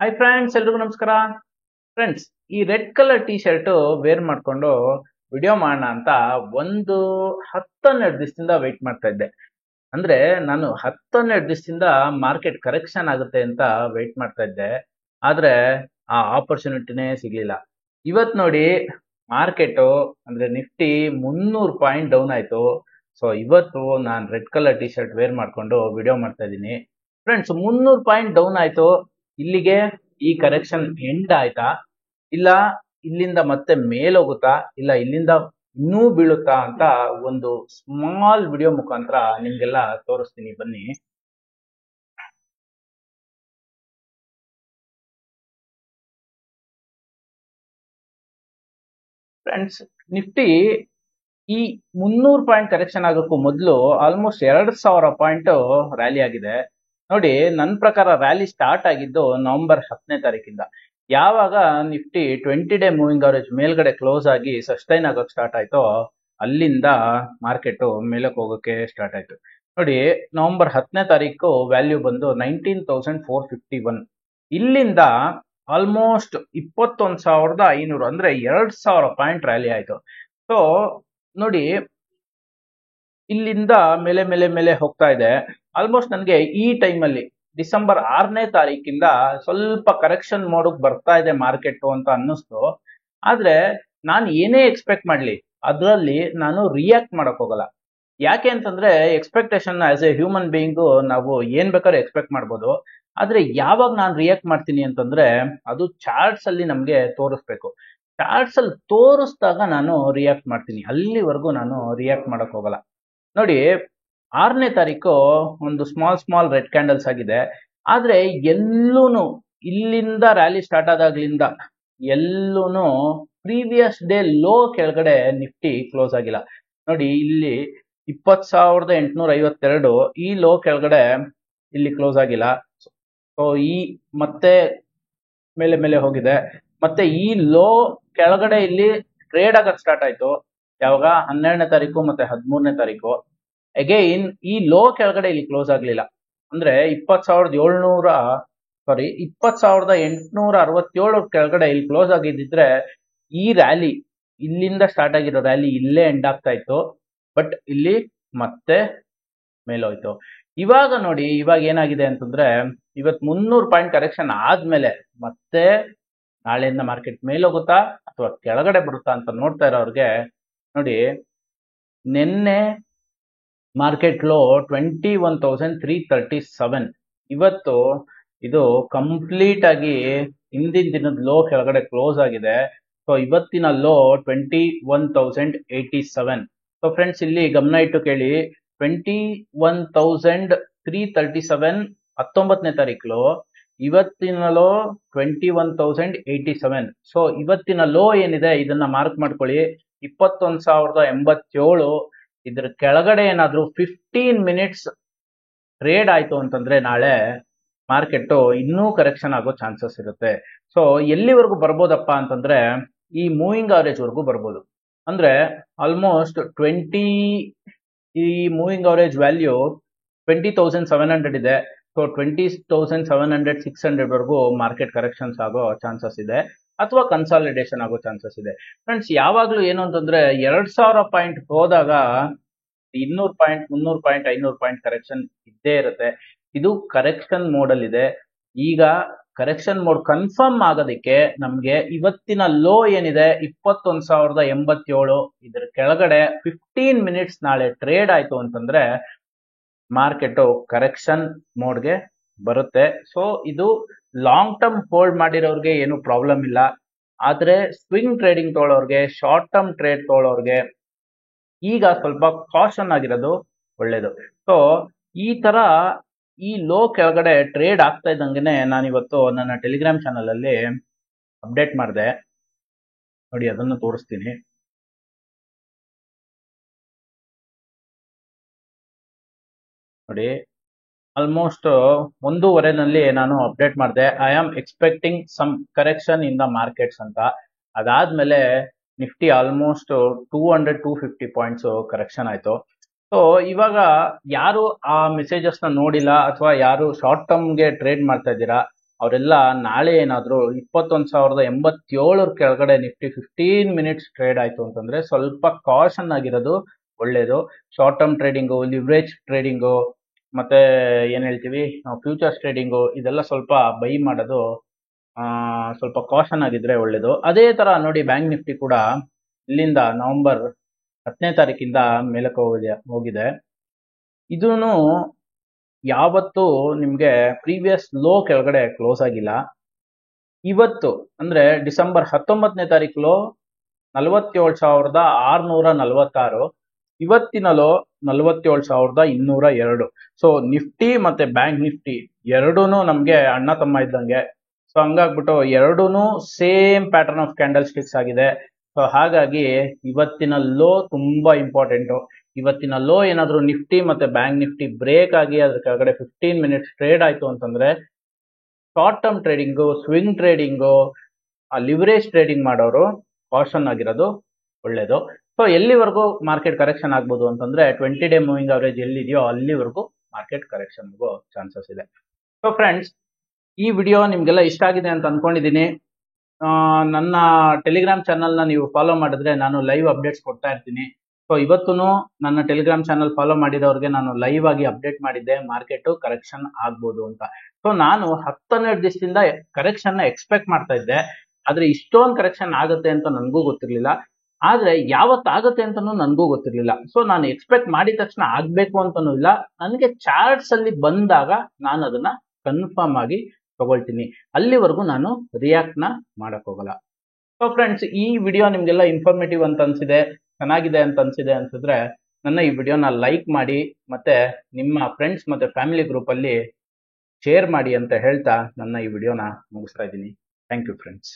Hi friends, ಎಲ್ರಿಗೂ ನಮಸ್ಕಾರ. Friends, ಈ red colour T shirt wear ಮಾಡ್ಕೊಂಡು ವಿಡಿಯೋ ಮಾಡೋಣ ಅಂತ ಒಂದು 10-12 ದಿವಸದಿಂದ ವೆಯ್ಟ್ ಮಾಡ್ತಾ ಇದ್ದೆ. ಅಂದ್ರೆ ನಾನು 10-12 ದಿವಸದಿಂದ ಮಾರ್ಕೆಟ್ ಕರೆಕ್ಷನ್ ಆಗುತ್ತೆ ಅಂತ ವೆಯ್ಟ್ ಮಾಡ್ತಾ ಇದ್ದೆ. ಆದ್ರೆ ಆ ಆಪರ್ಚುನಿಟಿನೇ ಸಿಗ್ಲಿಲ್ಲ. ಇವತ್ ನೋಡಿ, ಮಾರ್ಕೆಟ್ ಅಂದ್ರೆ ನಿಫ್ಟಿ 300 ಪಾಯಿಂಟ್ ಡೌನ್ ಆಯ್ತು. ಸೊ ಇವತ್ತು ನಾನು red colour T shirt wear ಮಾಡ್ಕೊಂಡು ವಿಡಿಯೋ ಮಾಡ್ತಾ ಇದ್ದೀನಿ. ಫ್ರೆಂಡ್ಸ್, 300 ಪಾಯಿಂಟ್ ಡೌನ್ ಆಯ್ತು. ಇಲ್ಲಿಗೆ ಈ ಕರೆಕ್ಷನ್ ಎಂಡ್ ಆಯ್ತಾ, ಇಲ್ಲ ಇಲ್ಲಿಂದ ಮತ್ತೆ ಮೇಲೋಗುತ್ತಾ, ಇಲ್ಲ ಇಲ್ಲಿಂದ ಇನ್ನೂ ಬೀಳುತ್ತಾ ಅಂತ ಒಂದು ಸ್ಮಾಲ್ ವಿಡಿಯೋ ಮುಖಾಂತರ ನಿಮ್ಗೆಲ್ಲ ತೋರಿಸ್ತೀನಿ, ಬನ್ನಿ. ಫ್ರೆಂಡ್ಸ್, ನಿಫ್ಟಿ ಈ 300 ಪಾಯಿಂಟ್ ಕರೆಕ್ಷನ್ ಆಗೋಕ್ಕೂ ಮೊದಲು ಆಲ್ಮೋಸ್ಟ್ 2000 ಪಾಯಿಂಟ್ ರ್ಯಾಲಿ ಆಗಿದೆ. ನೋಡಿ, ನನ್ನ ಪ್ರಕಾರ ರ್ಯಾಲಿ ಸ್ಟಾರ್ಟ್ ಆಗಿದ್ದು ನವೆಂಬರ್ 10ನೇ ತಾರೀಕಿಂದ. ಯಾವಾಗ ನಿಫ್ಟಿ 20 ಡೇ ಮೂವಿಂಗ್ ಅವರೇಜ್ ಮೇಲ್ಗಡೆ ಕ್ಲೋಸ್ ಆಗಿ ಸಸ್ಟೈನ್ ಆಗೋಕೆ ಸ್ಟಾರ್ಟ್ ಆಯ್ತೋ, ಅಲ್ಲಿಂದ ಮಾರ್ಕೆಟ್ ಮೇಲಕ್ಕೆ ಹೋಗೋಕೆ ಸ್ಟಾರ್ಟ್ ಆಯ್ತು. ನೋಡಿ, ನವೆಂಬರ್ 10ನೇ ತಾರೀಕು ವ್ಯಾಲ್ಯೂ ಬಂದು 19,451. ಇಲ್ಲಿಂದ ಆಲ್ಮೋಸ್ಟ್ 21,500 ಅಂದ್ರೆ 2,000 ಪಾಯಿಂಟ್ ರ್ಯಾಲಿ ಆಯ್ತು. ಸೊ ನೋಡಿ, ಇಲ್ಲಿಂದ ಮೇಲೆ ಮೇಲೆ ಮೇಲೆ ಹೋಗ್ತಾ ಇದೆ. ಆಲ್ಮೋಸ್ಟ್ ನನಗೆ ಈ ಟೈಮಲ್ಲಿ ಡಿಸೆಂಬರ್ 6ನೇ ತಾರೀಕಿಂದ ಸ್ವಲ್ಪ ಕರೆಕ್ಷನ್ ಮೋಡಕ್ ಬರ್ತಾ ಇದೆ ಮಾರ್ಕೆಟ್ ಅಂತ ಅನ್ನಿಸ್ತು. ಆದ್ರೆ ನಾನು ಏನೇ ಎಕ್ಸ್ಪೆಕ್ಟ್ ಮಾಡ್ಲಿ, ಅದರಲ್ಲಿ ನಾನು ರಿಯಾಕ್ಟ್ ಮಾಡಕ್ ಹೋಗಲ್ಲ. ಯಾಕೆ ಅಂತಂದ್ರೆ, expectation as A human being ನಾವು ಏನ್ ಬೇಕಾದ್ರೂ ಎಕ್ಸ್ಪೆಕ್ಟ್ ಮಾಡ್ಬೋದು. ಆದ್ರೆ ಯಾವಾಗ ನಾನು ರಿಯಾಕ್ಟ್ ಮಾಡ್ತೀನಿ ಅಂತಂದ್ರೆ, ಅದು ಚಾರ್ಟ್ಸ್ ಅಲ್ಲಿ ನಮ್ಗೆ ತೋರಿಸ್ಬೇಕು. ಚಾರ್ಟ್ಸ್ ಅಲ್ಲಿ ತೋರಿಸಿದಾಗ ನಾನು ರಿಯಾಕ್ಟ್ ಮಾಡ್ತೀನಿ, ಅಲ್ಲಿವರೆಗೂ ನಾನು ರಿಯಾಕ್ಟ್ ಮಾಡಕ್ ಹೋಗಲ್ಲ. ನೋಡಿ, 6ನೇ ತಾರೀಕು ಒಂದು ಸ್ಮಾಲ್ ರೆಡ್ ಕ್ಯಾಂಡಲ್ಸ್ ಆಗಿದೆ. ಆದ್ರೆ ಎಲ್ಲೂನು ಇಲ್ಲಿಂದ ರ್ಯಾಲಿ ಸ್ಟಾರ್ಟ್ ಆದಾಗ್ಲಿಂದ ಎಲ್ಲೂನು ಪ್ರೀವಿಯಸ್ ಡೇ ಲೋ ಕೆಳಗಡೆ ನಿಫ್ಟಿ ಕ್ಲೋಸ್ ಆಗಿಲ್ಲ. ನೋಡಿ, ಇಲ್ಲಿ 20,852 ಈ ಲೋ ಕೆಳಗಡೆ ಇಲ್ಲಿ ಕ್ಲೋಸ್ ಆಗಿಲ್ಲ. ಸೊ ಈ ಮತ್ತೆ ಮೇಲೆ ಮೇಲೆ ಹೋಗಿದೆ. ಮತ್ತೆ ಈ ಲೋ ಕೆಳಗಡೆ ಇಲ್ಲಿ ಟ್ರೇಡ್ ಆಗಕ್ ಸ್ಟಾರ್ಟ್ ಆಯ್ತು. ಯಾವಾಗ? 12ನೇ ತಾರೀಕು ಮತ್ತೆ 13ನೇ ತಾರೀಕು. ಅಗೈನ್ ಈ ಲೋ ಕೆಳಗಡೆ ಇಲ್ಲಿ ಕ್ಲೋಸ್ ಆಗ್ಲಿಲ್ಲ. ಅಂದ್ರೆ 20,867 ಕೆಳಗಡೆ ಇಲ್ಲಿ ಕ್ಲೋಸ್ ಆಗಿದ್ದಿದ್ರೆ ಈ ರ್ಯಾಲಿ, ಇಲ್ಲಿಂದ ಸ್ಟಾರ್ಟ್ ಆಗಿರೋ ರ್ಯಾಲಿ ಇಲ್ಲೇ ಎಂಡ್ ಆಗ್ತಾ ಇತ್ತು. ಬಟ್ ಇಲ್ಲಿ ಮತ್ತೆ ಮೇಲೋಯ್ತು. ಇವಾಗ ನೋಡಿ, ಇವಾಗ ಏನಾಗಿದೆ ಅಂತಂದ್ರೆ, ಇವತ್ತು 300 ಪಾಯಿಂಟ್ ಕರೆಕ್ಷನ್ ಆದ್ಮೇಲೆ ಮತ್ತೆ ನಾಳೆಯಿಂದ ಮಾರ್ಕೆಟ್ ಮೇಲೋಗುತ್ತಾ ಅಥವಾ ಕೆಳಗಡೆ ಬರುತ್ತಾ ಅಂತ ನೋಡ್ತಾ ಇರೋರಿಗೆ, ನೋಡಿ, ನಿನ್ನೆ ಮಾರ್ಕೆಟ್ ಲೋ 21,337. ಇವತ್ತು ಇದು ಕಂಪ್ಲೀಟ್ ಆಗಿ ಹಿಂದಿನ ದಿನದ ಲೋ ಕೆಳಗಡೆ ಕ್ಲೋಸ್ ಆಗಿದೆ. ಸೊ ಇವತ್ತಿನ ಲೋ 21,087. ಸೊ ಫ್ರೆಂಡ್ಸ್, ಇಲ್ಲಿ ಗಮನ ಇಟ್ಟು ಕೇಳಿ, 21,337 19ನೇ ತಾರೀಕು ಲೋ, ಇವತ್ತಿನ ಲೋ 21,087. ಸೊ ಇವತ್ತಿನ ಲೋ ಏನಿದೆ ಇದನ್ನ ಮಾರ್ಕ್ ಮಾಡ್ಕೊಳ್ಳಿ, 21,087. ಇದ್ರ ಕೆಳಗಡೆ ಏನಾದ್ರೂ 15 ಮಿನಿಟ್ಸ್ ಟ್ರೇಡ್ ಆಯ್ತು ಅಂತಂದ್ರೆ ನಾಳೆ ಮಾರ್ಕೆಟ್ ಇನ್ನೂ ಕರೆಕ್ಷನ್ ಆಗೋ ಚಾನ್ಸಸ್ ಇರುತ್ತೆ. ಸೊ ಎಲ್ಲಿವರೆಗೂ ಬರ್ಬೋದಪ್ಪ ಅಂತಂದ್ರೆ, ಈ ಮೂವಿಂಗ್ ಅವರೇಜ್ ವರೆಗೂ ಬರ್ಬೋದು. ಅಂದ್ರೆ ಆಲ್ಮೋಸ್ಟ್ ಈ ಮೂವಿಂಗ್ ಅವರೇಜ್ ವ್ಯಾಲ್ಯೂ 20,700 ಇದೆ. ಸೊ 20,700 600 ವರೆಗೂ ಮಾರ್ಕೆಟ್ ಕರೆಕ್ಷನ್ಸ್ ಆಗೋ ಚಾನ್ಸಸ್ ಇದೆ, ಅಥವಾ ಕನ್ಸಾಲಿಡೇಷನ್ ಆಗೋ ಚಾನ್ಸಸ್ ಇದೆ. ಫ್ರೆಂಡ್ಸ್, ಯಾವಾಗ್ಲೂ ಏನು ಅಂತಂದ್ರೆ, 2,000 ಪಾಯಿಂಟ್ ಹೋದಾಗ 200 ಪಾಯಿಂಟ್ 300 ಪಾಯಿಂಟ್ 500 ಪಾಯಿಂಟ್ ಕರೆಕ್ಷನ್ ಇದ್ದೇ ಇರುತ್ತೆ. ಇದು ಕರೆಕ್ಷನ್ ಮೋಡ್ ಅಲ್ಲಿ ಇದೆ. ಈಗ ಕರೆಕ್ಷನ್ ಮೋಡ್ ಕನ್ಫರ್ಮ್ ಆಗೋದಕ್ಕೆ ನಮ್ಗೆ ಇವತ್ತಿನ ಲೋ ಏನಿದೆ 21,087, ಇದ್ರ ಕೆಳಗಡೆ 15 ಮಿನಿಟ್ಸ್ ನಾಳೆ ಟ್ರೇಡ್ ಆಯ್ತು ಅಂತಂದ್ರೆ ಮಾರ್ಕೆಟ್ ಕರೆಕ್ಷನ್ ಮೋಡ್ಗೆ ಬರುತ್ತೆ. ಸೊ ಇದು ಲಾಂಗ್ ಟರ್ಮ್ ಹೋಲ್ಡ್ ಮಾಡಿರೋರ್ಗೆ ಏನು ಪ್ರಾಬ್ಲಮ್ ಇಲ್ಲ. ಆದ್ರೆ ಸ್ವಿಂಗ್ ಟ್ರೇಡಿಂಗ್ ತೊಗೊಳೋರ್ಗೆ, ಶಾರ್ಟ್ ಟರ್ಮ್ ಟ್ರೇಡ್ ತೊಗೊಳೋರ್ಗೆ ಈಗ ಸ್ವಲ್ಪ ಕಾಷನ್ ಆಗಿರೋದು ಒಳ್ಳೇದು. ಸೊ ಈ ತರ ಈ ಲೋ ಕೆಳಗಡೆ ಟ್ರೇಡ್ ಆಗ್ತಾ ಇದ್ದಂಗೆನೆ ನಾನಿವತ್ತು ನನ್ನ ಟೆಲಿಗ್ರಾಮ್ ಚಾನಲ್ ಅಲ್ಲಿ ಅಪ್ಡೇಟ್ ಮಾಡಿದೆ. ನೋಡಿ, ಅದನ್ನು ತೋರಿಸ್ತೀನಿ. ನೋಡಿ, ಆಲ್ಮೋಸ್ಟ್ 1:30ನಲ್ಲಿ ನಾನು ಅಪ್ಡೇಟ್ ಮಾಡಿದೆ, I am expecting some correction in the markets ಅಂತ. ಅದಾದ್ಮೇಲೆ ನಿಫ್ಟಿ ಆಲ್ಮೋಸ್ಟ್ 200-250 ಪಾಯಿಂಟ್ಸ್ ಕರೆಕ್ಷನ್ ಆಯ್ತು. ಸೊ ಇವಾಗ ಯಾರು ಆ ಮೆಸೇಜಸ್ ನ ನೋಡಿಲ್ಲ ಅಥವಾ ಯಾರು ಶಾರ್ಟ್ ಟರ್ಮ್ ಗೆ ಟ್ರೇಡ್ ಮಾಡ್ತಾ ಇದ್ದೀರಾ, ಅವರೆಲ್ಲ ನಾಳೆ ಏನಾದರೂ 21,087 ಕೆಳಗಡೆ ನಿಫ್ಟಿ 15 ಮಿನಿಟ್ಸ್ ಟ್ರೇಡ್ ಆಯಿತು ಅಂತಂದರೆ ಸ್ವಲ್ಪ ಕಾಷನ್ ಆಗಿರೋದು ಒಳ್ಳೆಯದು. Short term trading, leverage trading, ಮತ್ತು ಏನು ಹೇಳ್ತೀವಿ ಫ್ಯೂಚರ್ಸ್ ಟ್ರೇಡಿಂಗು, ಇದೆಲ್ಲ ಸ್ವಲ್ಪ ಬೈ ಮಾಡೋದು ಸ್ವಲ್ಪ ಕಾಷನ್ ಆಗಿದ್ರೆ ಒಳ್ಳೆಯದು. ಅದೇ ಥರ ನೋಡಿ ಬ್ಯಾಂಕ್ ನಿಫ್ಟಿ ಕೂಡ ಇಲ್ಲಿಂದ ನವೆಂಬರ್ 10ನೇ ತಾರೀಕಿಂದ ಮೇಲಕ್ಕೆ ಹೋಗಿದೆ. ಇದೂ ಯಾವತ್ತೂ ನಿಮಗೆ ಪ್ರೀವಿಯಸ್ ಲೋ ಕೆಳಗಡೆ ಕ್ಲೋಸ್ ಆಗಿಲ್ಲ. ಇವತ್ತು ಅಂದರೆ ಡಿಸೆಂಬರ್ 19ನೇ ತಾರೀಕು ಲೋ 47,646, ಇವತ್ತಿನ ಲೋ 47,202. ಸೊ ನಿಫ್ಟಿ ಮತ್ತು ಬ್ಯಾಂಕ್ ನಿಫ್ಟಿ ಎರಡೂ ನಮಗೆ ಅಣ್ಣ ತಮ್ಮ ಇದ್ದಂಗೆ. ಸೊ ಹಂಗಾಗ್ಬಿಟ್ಟು ಎರಡೂ same pattern of candle sticks ಆಗಿದೆ. ಸೊ ಹಾಗಾಗಿ ಇವತ್ತಿನ ಲೋ ತುಂಬ ಇಂಪಾರ್ಟೆಂಟು. ಇವತ್ತಿನ ಲೋ ಏನಾದರೂ ನಿಫ್ಟಿ ಮತ್ತು ಬ್ಯಾಂಕ್ ನಿಫ್ಟಿ ಬ್ರೇಕ್ ಆಗಿ ಅದ್ರ ಕೆಳಗಡೆ 15 ಮಿನಿಟ್ಸ್ ಟ್ರೇಡ್ ಆಯಿತು ಅಂತಂದರೆ short term trading, swing trading, leverage trading ಮಾಡೋರು ಕಾಷನ್ ಆಗಿರೋದು ಒಳ್ಳೆಯದು. ಸೊ ಎಲ್ಲಿವರೆಗೂ ಮಾರ್ಕೆಟ್ ಕರೆಕ್ಷನ್ ಆಗ್ಬೋದು ಅಂತಂದರೆ 20 ಡೇ ಮೂವಿಂಗ್ ಅವರೇಜ್ ಎಲ್ಲಿದೆಯೋ ಅಲ್ಲಿವರೆಗೂ ಮಾರ್ಕೆಟ್ ಕರೆಕ್ಷನ್ ಆಗೋ ಚಾನ್ಸಸ್ ಇದೆ. ಸೊ ಫ್ರೆಂಡ್ಸ್, ಈ ವಿಡಿಯೋ ನಿಮಗೆಲ್ಲ ಇಷ್ಟ ಆಗಿದೆ ಅಂತ ಅಂದ್ಕೊಂಡಿದ್ದೀನಿ. ನನ್ನ ಟೆಲಿಗ್ರಾಮ್ ಚಾನಲ್ನ ನೀವು ಫಾಲೋ ಮಾಡಿದ್ರೆ ನಾನು ಲೈವ್ ಅಪ್ಡೇಟ್ಸ್ ಕೊಡ್ತಾ ಇರ್ತೀನಿ. ಸೊ ಇವತ್ತೂ ನನ್ನ ಟೆಲಿಗ್ರಾಮ್ ಚಾನಲ್ ಫಾಲೋ ಮಾಡಿರೋರಿಗೆ ನಾನು ಲೈವ್ ಆಗಿ ಅಪ್ಡೇಟ್ ಮಾಡಿದ್ದೆ ಮಾರ್ಕೆಟು ಕರೆಕ್ಷನ್ ಆಗ್ಬೋದು ಅಂತ. ಸೊ ನಾನು 10-12 ದಿವಸದಿಂದ ಕರೆಕ್ಷನ್ನ ಎಕ್ಸ್ಪೆಕ್ಟ್ ಮಾಡ್ತಾ ಇದ್ದೆ, ಆದರೆ ಇಷ್ಟೊಂದು ಕರೆಕ್ಷನ್ ಆಗುತ್ತೆ ಅಂತ ನನಗೂ ಗೊತ್ತಿರಲಿಲ್ಲ. ಆದರೆ ಯಾವತ್ತಾಗುತ್ತೆ ಅಂತಲೂ ನನಗೂ ಗೊತ್ತಿರಲಿಲ್ಲ. ಸೊ ನಾನು ಎಕ್ಸ್ಪೆಕ್ಟ್ ಮಾಡಿದ ತಕ್ಷಣ ಆಗಬೇಕು ಅಂತನೂ ಇಲ್ಲ, ನನಗೆ ಚಾರ್ಟ್ಸಲ್ಲಿ ಬಂದಾಗ ನಾನು ಅದನ್ನು ಕನ್ಫರ್ಮ್ ಆಗಿ ತಗೊಳ್ತೀನಿ. ಅಲ್ಲಿವರೆಗೂ ನಾನು ರಿಯಾಕ್ಟ್ನ ಮಾಡೋಕ್ಕೋಗಲ್ಲ. ಸೊ ಫ್ರೆಂಡ್ಸ್, ಈ ವಿಡಿಯೋ ನಿಮಗೆಲ್ಲ ಇನ್ಫಾರ್ಮೇಟಿವ್ ಅಂತ ಅನಿಸಿದೆ, ಚೆನ್ನಾಗಿದೆ ಅಂತ ಅನಿಸಿದ್ರೆ ನನ್ನ ಈ ವಿಡಿಯೋನ ಲೈಕ್ ಮಾಡಿ ಮತ್ತು ನಿಮ್ಮ ಫ್ರೆಂಡ್ಸ್ ಮತ್ತು ಫ್ಯಾಮಿಲಿ ಗ್ರೂಪಲ್ಲಿ ಶೇರ್ ಮಾಡಿ ಅಂತ ಹೇಳ್ತಾ ನನ್ನ ಈ ವಿಡಿಯೋನ ಮುಗಿಸ್ತಾ ಇದ್ದೀನಿ. Thank you friends.